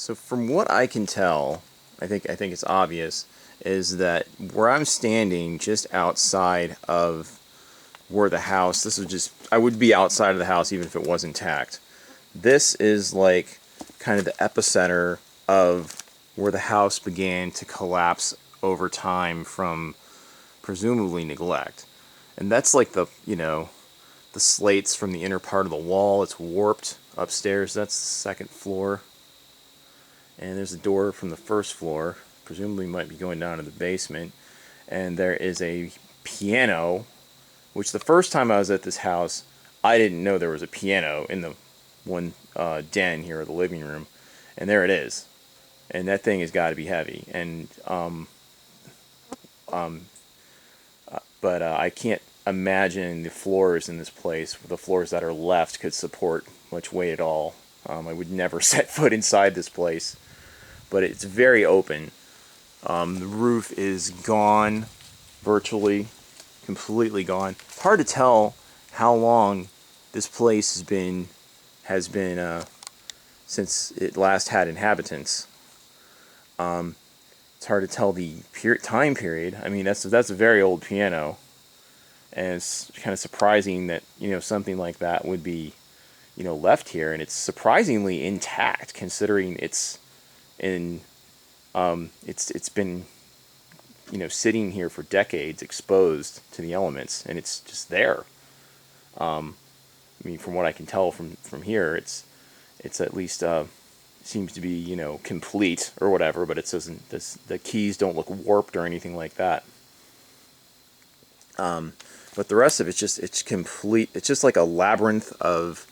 So from what I can tell, I think it's obvious, is that where I'm standing, just outside of where the house, I would be outside of the house even if it was intact. This is like kind of the epicenter of where the house began to collapse over time from presumably neglect. And that's like the slates from the inner part of the wall. It's warped upstairs. That's the second floor. And there's a door from the first floor. Presumably might be going down to the basement. And there is a piano, which the first time I was at this house, I didn't know there was a piano in the one den here, the living room. And there it is. And that thing has got to be heavy. And but I can't imagine the floors in this place, the floors that are left, could support much weight at all. I would never set foot inside this place, but it's very open. The roof is gone, virtually, completely gone. It's hard to tell how long this place has been since it last had inhabitants. It's hard to tell the time period. I mean, that's a very old piano, and it's kind of surprising that something like that would be left here, and it's surprisingly intact considering it's been sitting here for decades, exposed to the elements, and it's just there. I mean, from what I can tell from here, it's at least seems to be complete or whatever, but it doesn't. The keys don't look warped or anything like that. But the rest of it's complete. It's just like a labyrinth of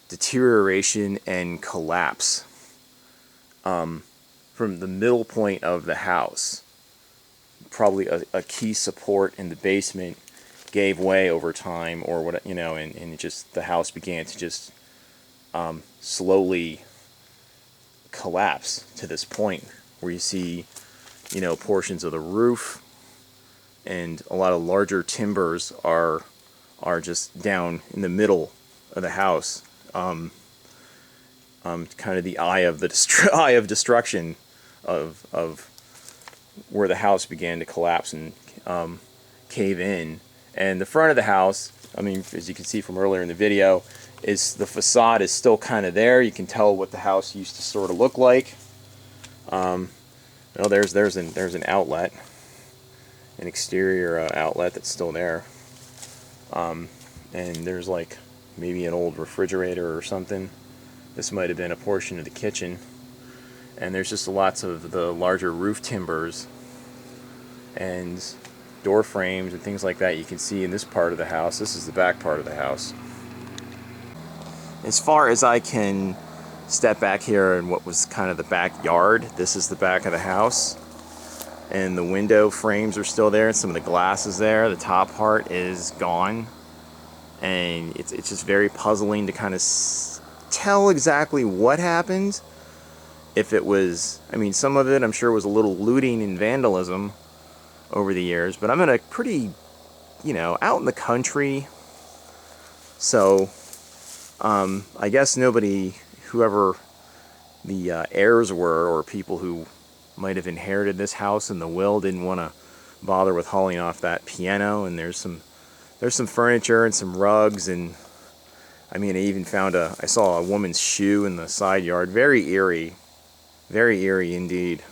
deterioration and collapse. From the middle point of the house, probably a key support in the basement gave way over time, or what and it just the house began to just slowly collapse to this point where you see portions of the roof, and a lot of larger timbers are just down in the middle of the house. Kind of the eye of destruction of where the house began to collapse and cave in. And the front of the house, I mean, as you can see from earlier in the video, is the facade is still kind of there. You can tell what the house used to sort of look like. There's an outlet, an exterior outlet that's still there. And there's like maybe an old refrigerator or something. This might have been a portion of the kitchen. And there's just lots of the larger roof timbers and door frames and things like that you can see in this part of the house. This is the back part of the house. As far as I can step back here in what was kind of the backyard, this is the back of the house. And the window frames are still there. Some of the glass is there. The top part is gone. And it's just very puzzling to kind of tell exactly what happened. If it was, I mean, some of it I'm sure was a little looting and vandalism over the years, but I'm in a pretty, out in the country, so I guess whoever the heirs were, or people who might have inherited this house in the will, didn't want to bother with hauling off that piano. And there's some furniture and some rugs, and I mean, I saw a woman's shoe in the side yard. Very eerie indeed.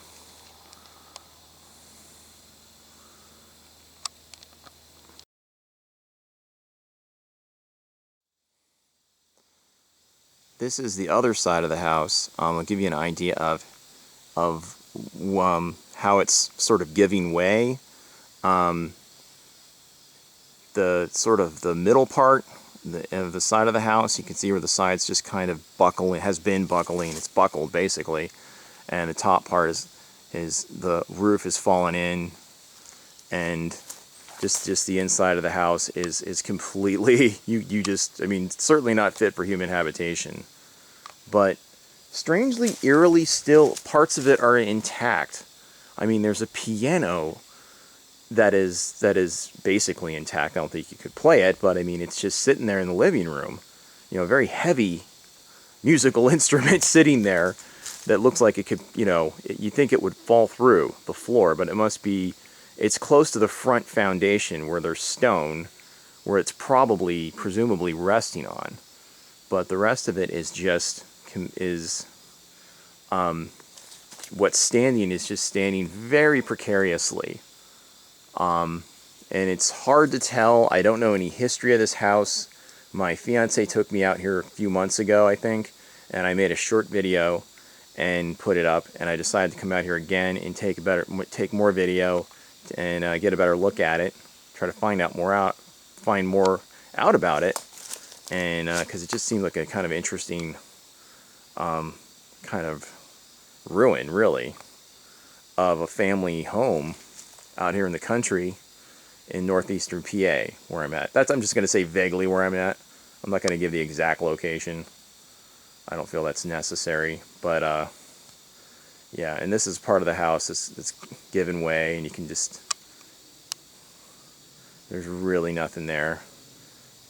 This is the other side of the house. I'll give you an idea of how it's sort of giving way. The sort of the middle part of the side of the house, you can see where the side's just kind of buckling, has been buckling. It's buckled basically, and the top part is the roof is fallen in, and just the inside of the house is completely I mean, certainly not fit for human habitation. But strangely, eerily still, parts of it are intact. I mean, there's a piano that is basically intact. I don't think you could play it, but I mean, it's just sitting there in the living room. A very heavy musical instrument sitting there. that looks like it could, you know, you think it would fall through the floor, but it must be, it's close to the front foundation where there's stone, where it's probably, presumably resting on. But the rest of it is just, what's standing is just standing very precariously. And it's hard to tell. I don't know any history of this house. My fiance took me out here a few months ago, I think, and I made a short video and put it up, and I decided to come out here again and take more video and get a better look at it, try to find more out about it, and because it just seemed like a kind of interesting kind of ruin, really, of a family home out here in the country in northeastern PA, where I'm at. I'm just going to say vaguely where I'm at. I'm not going to give the exact location. I don't feel that's necessary, but yeah, and this is part of the house that's given way, and you can just, there's really nothing there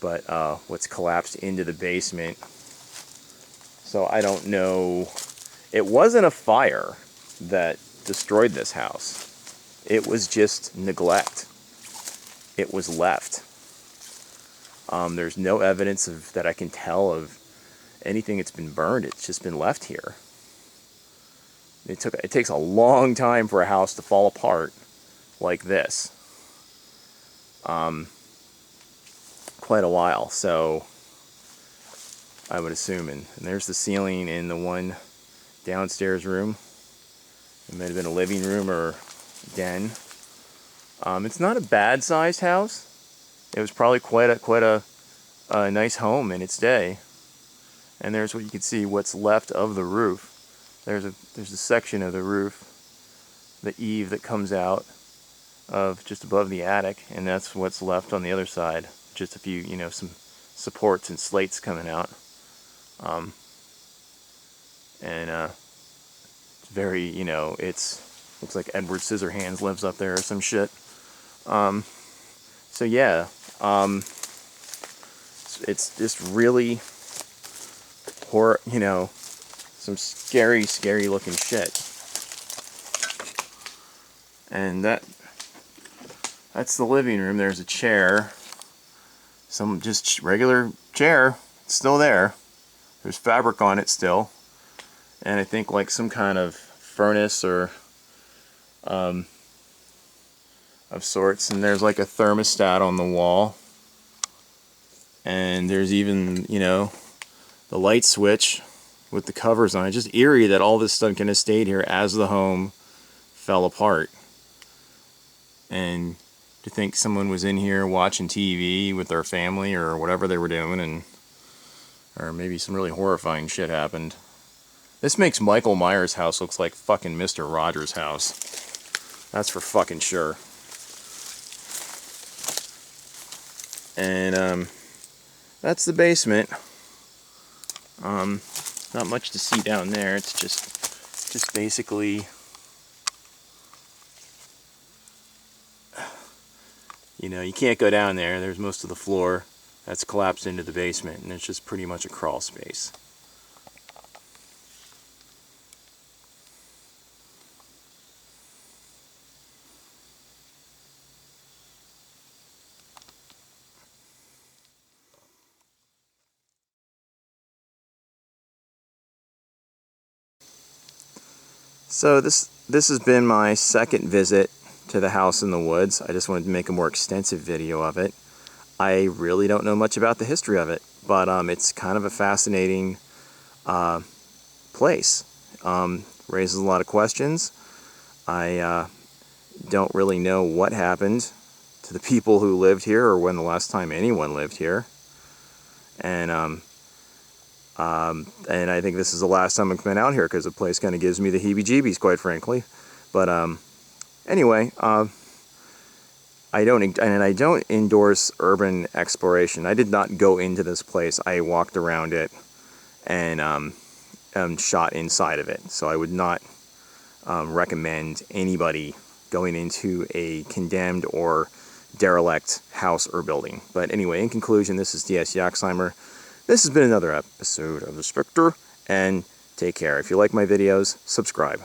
but what's collapsed into the basement. So I don't know. It wasn't a fire that destroyed this house. It was just neglect. It was left. There's no evidence that I can tell of anything that's been burned. It's just been left here. It takes a long time for a house to fall apart like this. Quite a while. So I would assume, and there's the ceiling in the one downstairs room. It might have been a living room or den. It's not a bad sized house. It was probably quite a nice home in its day. And there's what you can see, what's left of the roof. There's a section of the roof, the eave that comes out of just above the attic, and that's what's left on the other side. Just a few, you know, some supports and slates coming out. It's very, you know, looks like Edward Scissorhands lives up there or some shit. So yeah, it's just really you know, some scary looking shit. And that's the living room. There's a chair, some just regular chair. It's still there. There's fabric on it still, and I think like some kind of furnace or of sorts. And there's like a thermostat on the wall, and there's even, you know, the light switch with the covers on it. Just eerie that all this stuff kind of stayed here as the home fell apart. And to think someone was in here watching TV with their family or whatever they were doing, or maybe some really horrifying shit happened. This makes Michael Myers' house looks like fucking Mr. Rogers' house. That's for fucking sure. And that's the basement. Not much to see down there. It's just basically, you know, you can't go down there. There's most of the floor that's collapsed into the basement, and it's just pretty much a crawl space. So this has been my second visit to the house in the woods. I just wanted to make a more extensive video of it. I really don't know much about the history of it, but it's kind of a fascinating place. Raises a lot of questions. I don't really know what happened to the people who lived here, or when the last time anyone lived here. And I think this is the last time I've been out here, because the place kind of gives me the heebie-jeebies, quite frankly. But anyway, I don't endorse urban exploration. I did not go into this place. I walked around it and shot inside of it. So I would not recommend anybody going into a condemned or derelict house or building. But anyway, in conclusion, this is DS Yaxheimer. This has been another episode of The Spectre, and Take care. If you like my videos, subscribe.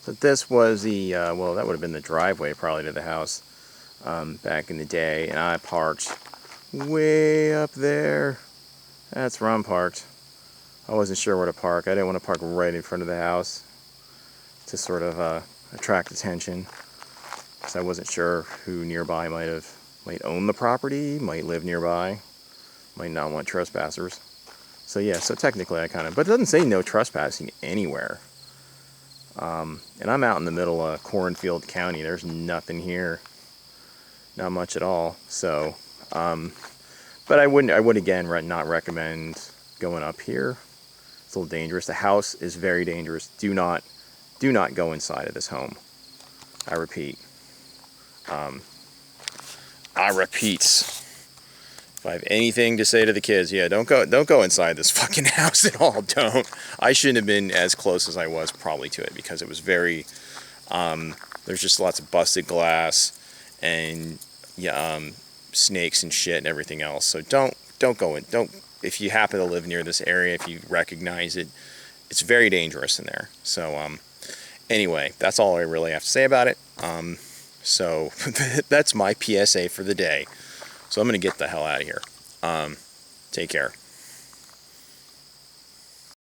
So this was the, well, that would have been the driveway probably to the house back in the day. And I parked way up there. That's where I'm parked. I wasn't sure where to park. I didn't want to park right in front of the house to sort of attract attention. Because I wasn't sure who nearby might own the property, might live nearby, might not want trespassers. So yeah, so technically I kind of, but it doesn't say no trespassing anywhere. And I'm out in the middle of Cornfield County. There's nothing here, not much at all. So, but I would again not recommend going up here. It's a little dangerous. The house is very dangerous. Do not go inside of this home. I repeat. If I have anything to say to the kids, yeah, don't go inside this fucking house at all. Don't. I shouldn't have been as close as I was probably to it because it was very. There's just lots of busted glass and snakes and shit and everything else. So don't go in. Don't. If you happen to live near this area, if you recognize it, it's very dangerous in there. So anyway, that's all I really have to say about it. So that's my PSA for the day. So I'm going to get the hell out of here. Take care.